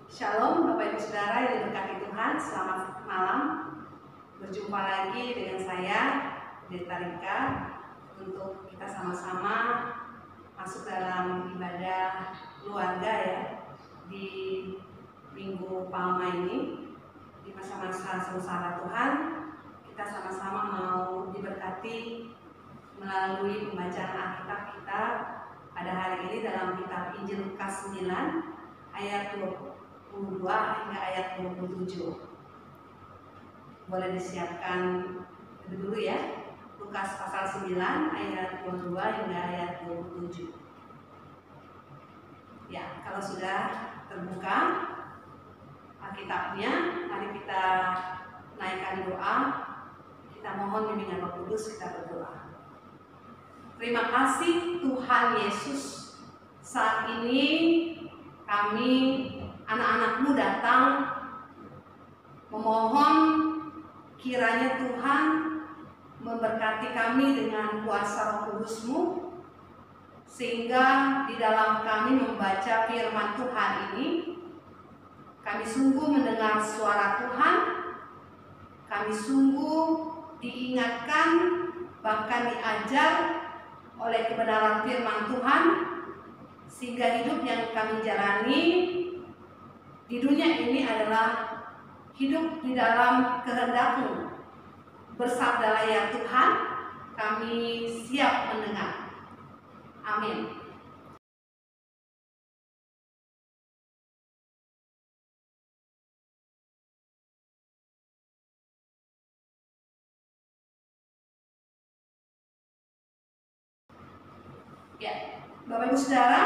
Shalom Bapak Ibu Saudara yang diberkati Tuhan, selamat malam. Berjumpa lagi dengan saya, Pendeta Rika, untuk kita sama-sama masuk dalam ibadah keluarga ya di Minggu Palma ini. Di masa-masa sengsara Tuhan, kita sama-sama mau diberkati melalui pembacaan Alkitab kita pada hari ini dalam kitab Injil Lukas 9 ayat 22 hingga ayat 27. Boleh disiapkan dulu ya. Lukas pasal 9 ayat 22 hingga ayat 27. Ya, kalau sudah terbuka Alkitabnya, mari kita naikkan doa. Kita mohon bimbingan Roh Kudus, kita berdoa. Terima kasih Tuhan Yesus, saat ini kami anak-anak-Mu datang memohon kiranya Tuhan memberkati kami dengan kuasa Roh Kudus-Mu, sehingga di dalam kami membaca firman Tuhan ini, kami sungguh mendengar suara Tuhan, kami sungguh diingatkan, bahkan diajar oleh kebenaran firman Tuhan, sehingga hidup yang kami jalani di dunia ini adalah hidup di dalam kehendak-Mu. Bersabdalah ya Tuhan, kami siap mendengar. Amin. Ya, Bapak Ibu Saudara,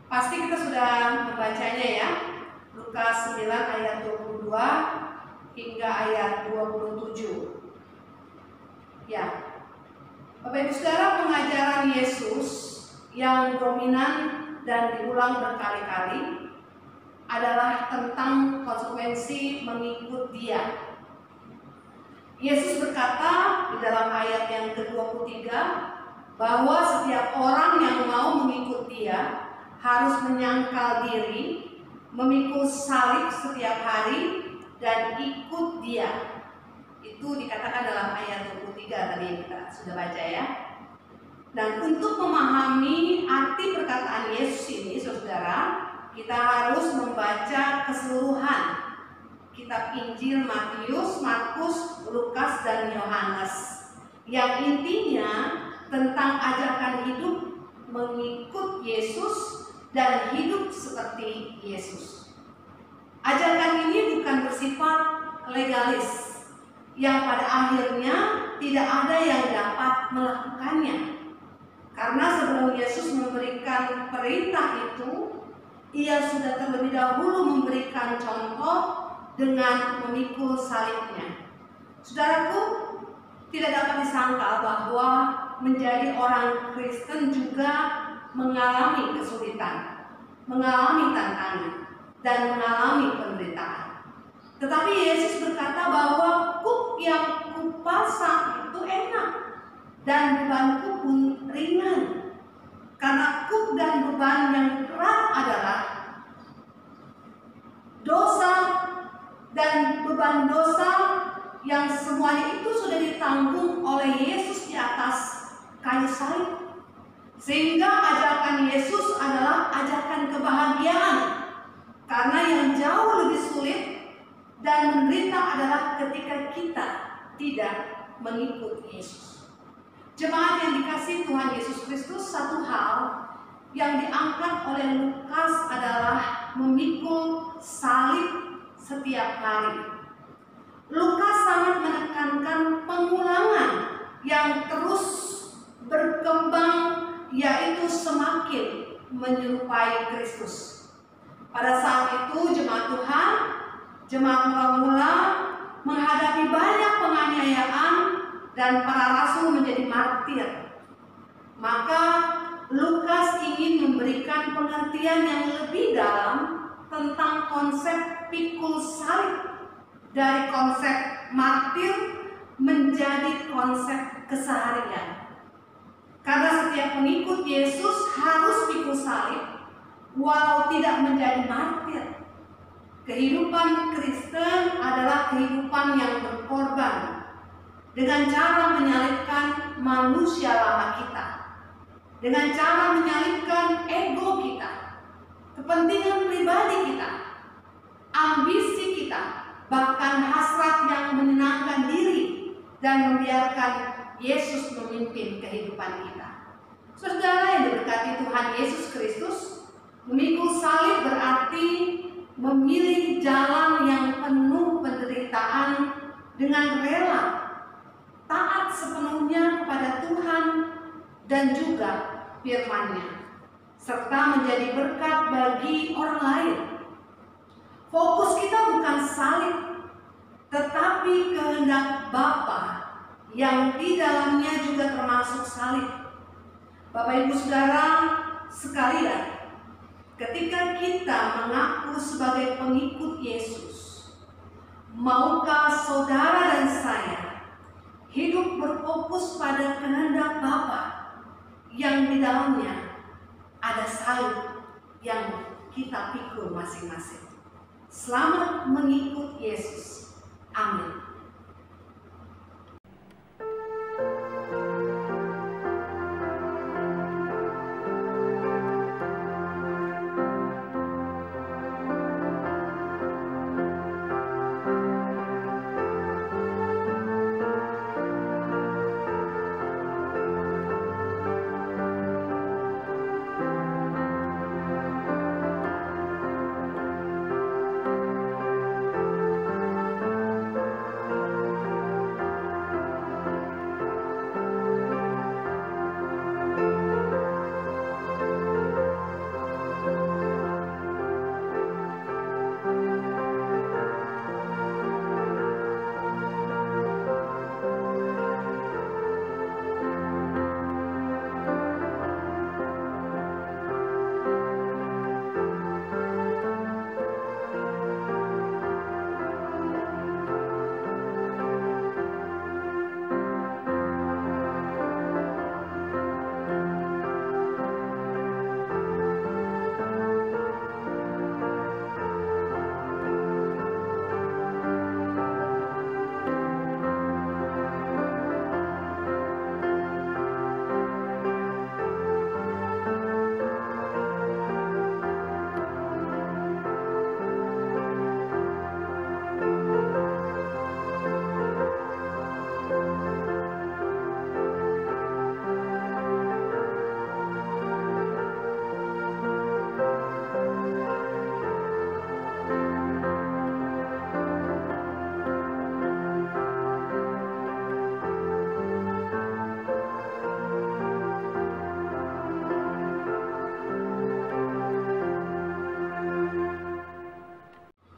pasti kita sudah membacanya ya. Lukas 9 ayat 22 hingga ayat 27. Ya, Bapak Ibu Saudara, pengajaran Yesus yang dominan dan diulang berkali-kali adalah tentang konsekuensi mengikut Dia. Yesus berkata di dalam ayat yang ke-23 bahwa setiap orang yang mau mengikut Dia harus menyangkal diri, memikul salib setiap hari, dan ikut Dia. Itu dikatakan dalam ayat 23 tadi yang kita sudah baca ya. Dan untuk memahami arti perkataan Yesus ini, saudara, kita harus membaca keseluruhan kitab Injil Matius, Markus, Lukas, dan Yohanes, yang intinya tentang ajakan hidup mengikut Yesus dan hidup seperti Yesus. Ajakan ini bukan bersifat legalis yang pada akhirnya tidak ada yang dapat melakukannya. Karena sebelum Yesus memberikan perintah itu, Ia sudah terlebih dahulu memberikan contoh dengan memikul salibnya. Saudaraku, tidak dapat disangkal bahwa menjadi orang Kristen juga mengalami kesulitan, mengalami tantangan, dan mengalami penderitaan. Tetapi Yesus berkata bahwa kuk yang kupasang itu enak dan bebanku pun ringan. Karena kuk dan beban yang berat adalah dosa dan beban dosa yang semuanya itu sudah ditanggung oleh Yesus di atas kayu salib. Sehingga ajakan Yesus adalah ajakan kebahagiaan. Karena yang jauh lebih sulit dan menderita adalah ketika kita tidak mengikut Yesus. Jemaat yang dikasihi Tuhan Yesus Kristus, satu hal yang diangkat oleh Lukas adalah memikul salib setiap hari. Lukas sangat menekankan pengulangan yang terus berkembang, yaitu semakin menyerupai Kristus. Pada saat itu jemaat Tuhan, jemaat mula-mula menghadapi banyak penganiayaan dan para rasul menjadi martir. Maka Lukas ingin memberikan pengertian yang lebih dalam tentang konsep pikul salib, dari konsep martir menjadi konsep keseharian. Karena setiap pengikut Yesus harus pikul salib, walau tidak menjadi martir. Kehidupan Kristen adalah kehidupan yang berkorban dengan cara menyalibkan manusia lama kita, dengan cara menyalibkan ego kita, kepentingan pribadi kita, ambisi kita, bahkan hasrat yang menyenangkan diri, dan membiarkan Yesus memimpin kehidupan kita. Saudara yang diberkati Tuhan Yesus Kristus, memikul salib berarti memilih jalan yang penuh penderitaan dengan rela, taat sepenuhnya kepada Tuhan dan juga firman-Nya, serta menjadi berkat bagi orang lain. Fokus kita bukan salib, tetapi kehendak Bapa yang di dalamnya juga termasuk salib. Bapak Ibu Saudara sekalian, ketika kita mengaku sebagai pengikut Yesus, maukah saudara dan saya hidup berfokus pada kehendak Bapa yang di dalamnya ada salib yang kita pikul masing-masing? Selamat mengikut Yesus. Amin.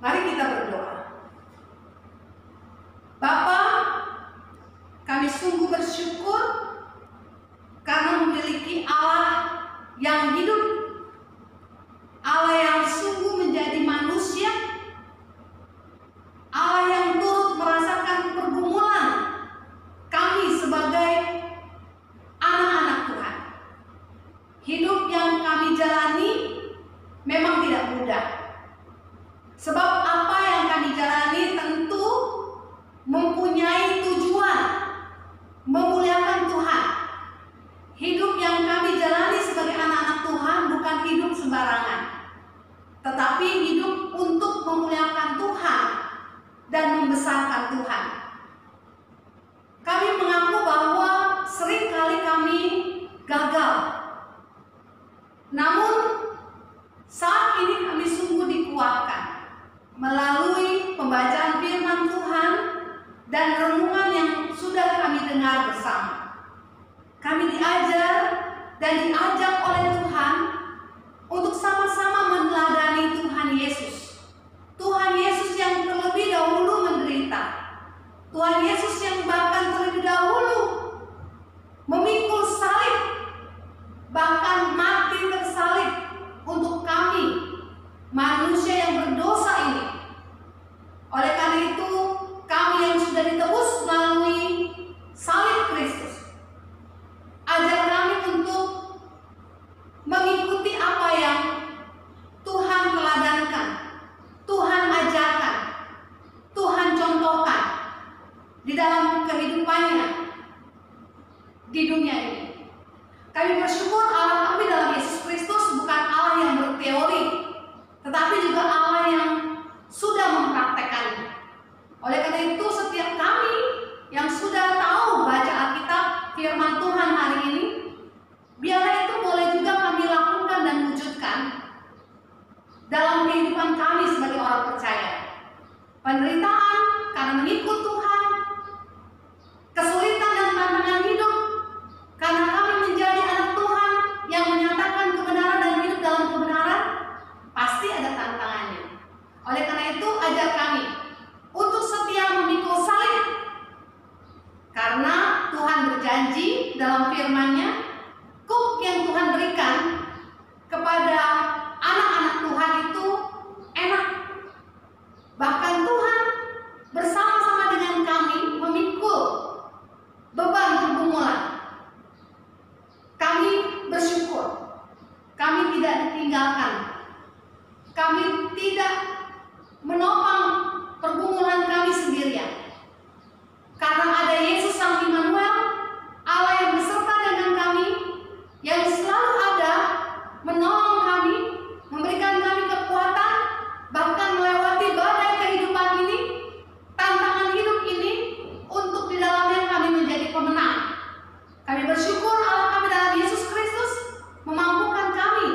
Mari kita berdoa. Bapa, kami sungguh bersyukur karena memiliki Allah yang hidup, Allah yang sungguh menjadi manusia, Allah yang turut merasakan pergumulan kami sebagai anak-anak Tuhan. Hidup yang kami jalani memang tidak mudah. Sebab apa yang kami jalani tentu mempunyai tujuan memuliakan Tuhan. Hidup yang kami jalani sebagai anak-anak Tuhan bukan hidup sembarangan, tetapi hidup untuk memuliakan Tuhan dan membesarkan Tuhan. Kami mengaku bahwa seringkali kami gagal. Namun saat ini kami sungguh dikuatkan melalui pembacaan firman Tuhan dan renungan yang sudah kami dengar bersama. Kami diajar dan diajak oleh Tuhan untuk sama-sama meneladani Tuhan Yesus. Tuhan Yesus yang terlebih dahulu menderita. Tuhan Yesus yang bahkan terlebih dahulu memikul salib, bahkan mati tersalib untuk kami manusia yang berdosa ini. Oleh karena itu, kami yang sudah ditebus melalui salib Kristus, ajar kami untuk mengikuti dalam kehidupan kami sebagai orang percaya. Penderitaan karena mengikut Tuhan, kesulitan dan tantangan hidup karena kami menjadi anak Tuhan yang menyatakan kebenaran dan hidup dalam kebenaran, pasti ada tantangannya. Oleh karena itu, ajar kami untuk setia memikul salib, karena Tuhan berjanji dalam firman-Nya, kuk yang Tuhan berikan kepada anak-anak Tuhan itu enak. Bahkan Tuhan bersama-sama dengan kami memikul beban pergumulan. Kami bersyukur, kami tidak ditinggalkan, kami tidak menopang pergumulan kami sendirian. Karena ada Yesus Sang Immanuel, Allah yang beserta dengan kami, yang selalu ada menolong kami, memberikan kami kekuatan, bahkan melewati badai kehidupan ini, tantangan hidup ini, untuk di dalamnya kami menjadi pemenang. Kami bersyukur Allah kami dalam Yesus Kristus memampukan kami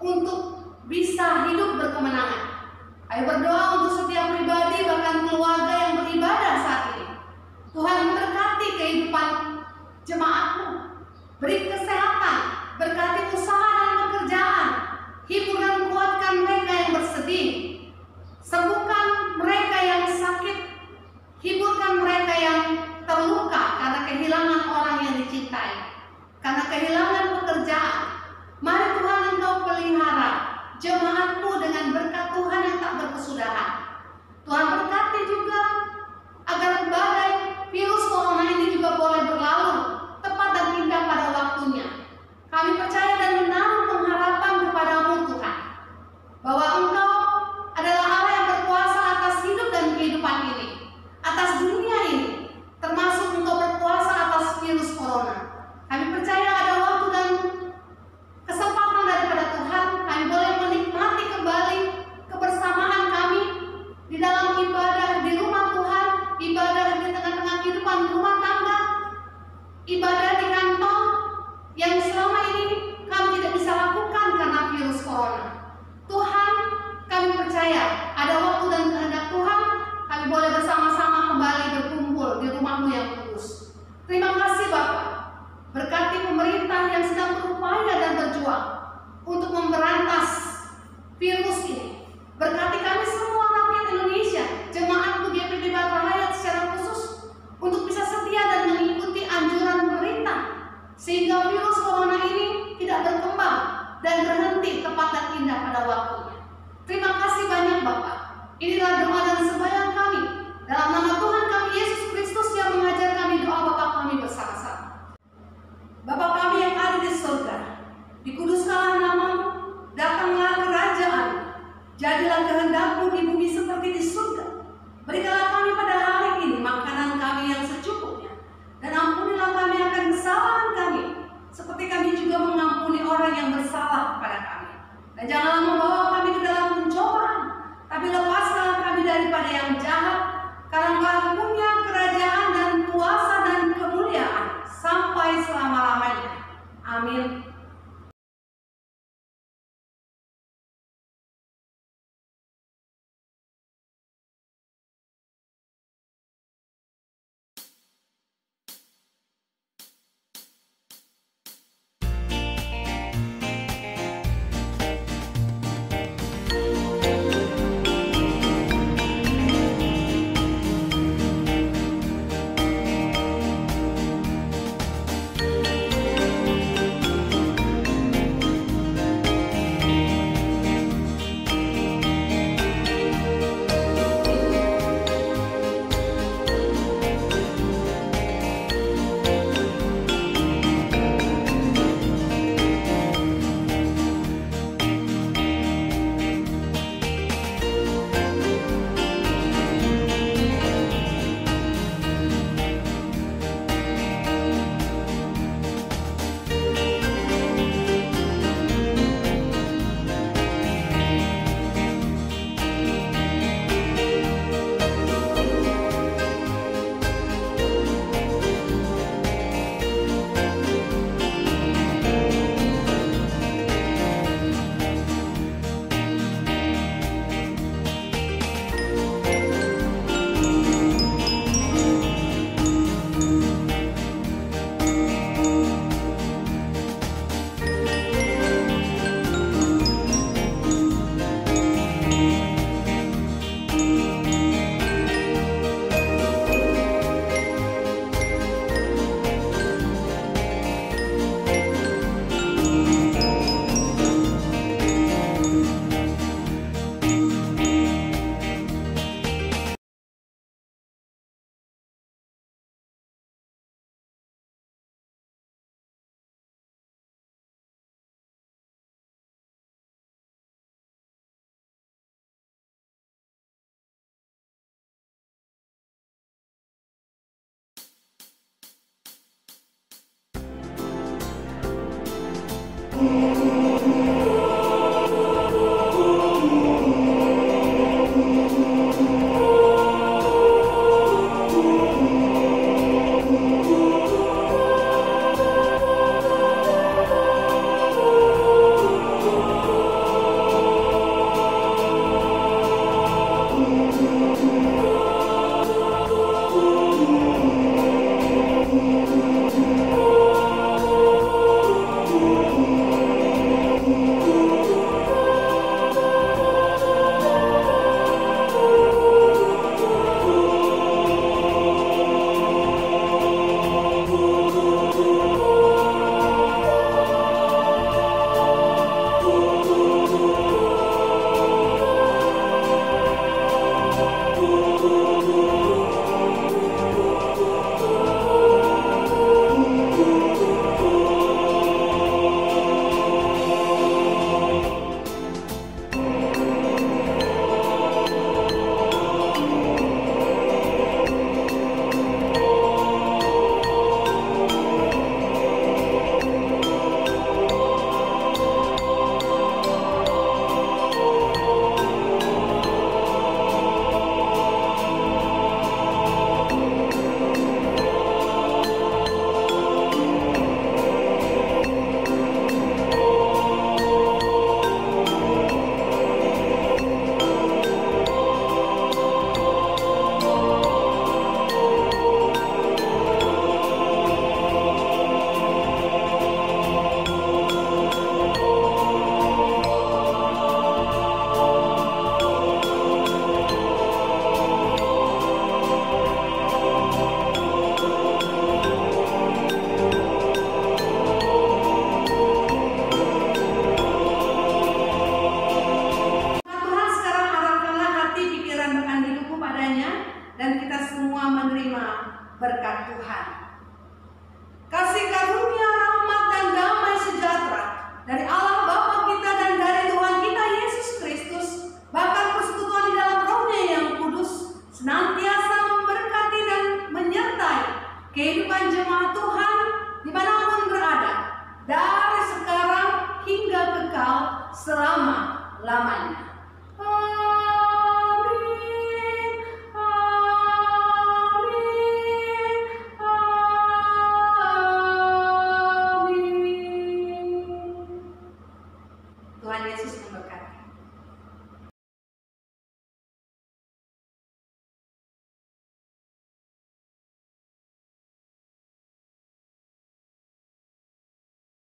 untuk bisa hidup berkemenangan. Ayo berdoa untuk setiap pribadi, bahkan keluarga yang beribadah saat ini. Tuhan berkati kehidupan jemaatmu, beri kesehatan, berkati usaha dan pekerjaan, hibur dan kuatkan mereka yang bersedih, sembuhkan mereka yang sakit, hiburkan mereka yang terluka karena kehilangan orang yang dicintai, karena kehilangan pekerjaan. Mari Tuhan Engkau pelihara jemaatmu dengan berkat Tuhan yang tak berkesudahan. Tuhan berkati juga agar badai virus corona ini juga boleh berlalu tepat dan indah pada waktunya. Kami percaya dan menaruh pengharapan kepadamu Tuhan, bahwa Engkau adalah Allah yang berkuasa atas hidup dan kehidupan ini, atas dunia ini, termasuk Engkau berkuasa atas virus corona. Kami percaya ada waktu dan kesempatan daripada Tuhan, kami boleh menikmati kembali kebersamaan kami di dalam ibadah di rumah Tuhan, ibadah di tengah-tengah kehidupan rumah tangga, ibadah di kantor yang selama ini kami tidak bisa lakukan karena virus corona. Tuhan, kami percaya ada waktu dan kehendak Tuhan, kami boleh bersama-sama kembali berkumpul di rumah-Mu yang kudus. Terima kasih Bapak, berkati pemerintah yang sedang berupaya dan berjuang untuk memberantas virus ini. Berkati kami semua rakyat Indonesia, jemaat GPD Batrahayat secara khusus, untuk bisa setia dan mengikuti anjuran pemerintah, sehingga virus corona ini tidak berkembang dan berhenti tepat dan indah pada waktunya. Terima kasih banyak Bapak. Inilah doa dan sembahyang kami dalam nama Tuhan kami Yesus Kristus yang mengajar kami doa Bapa kami bersama-sama. Bapa kami yang ada di surga, dikuduskanlah nama-Mu, datanglah kerajaan-Mu, jadilah kehendak-Mu di bumi seperti di surga. Berikanlah kami pada hari ini makanan kami yang secukupnya, dan ampunilah kami akan kesalahan kami, seperti kami juga mengampuni orang yang bersalah kepada kami. Dan janganlah membawa kami ke dalam pencobaan, tapi lepaskanlah kami daripada yang jahat, karena Engkau punya kerajaan dan kuasa dan kemuliaan sampai selama-lamanya. Amin. dan kita semua menerima berkat Tuhan. Kasih karunia, rahmat, dan damai sejahtera dari Allah Bapa kita dan dari Tuhan kita Yesus Kristus, bahkan persekutuan di dalam Roh-Nya yang kudus, senantiasa memberkati dan menyertai kehidupan jemaat Tuhan dimanapun berada, dari sekarang hingga kekal selama-lamanya.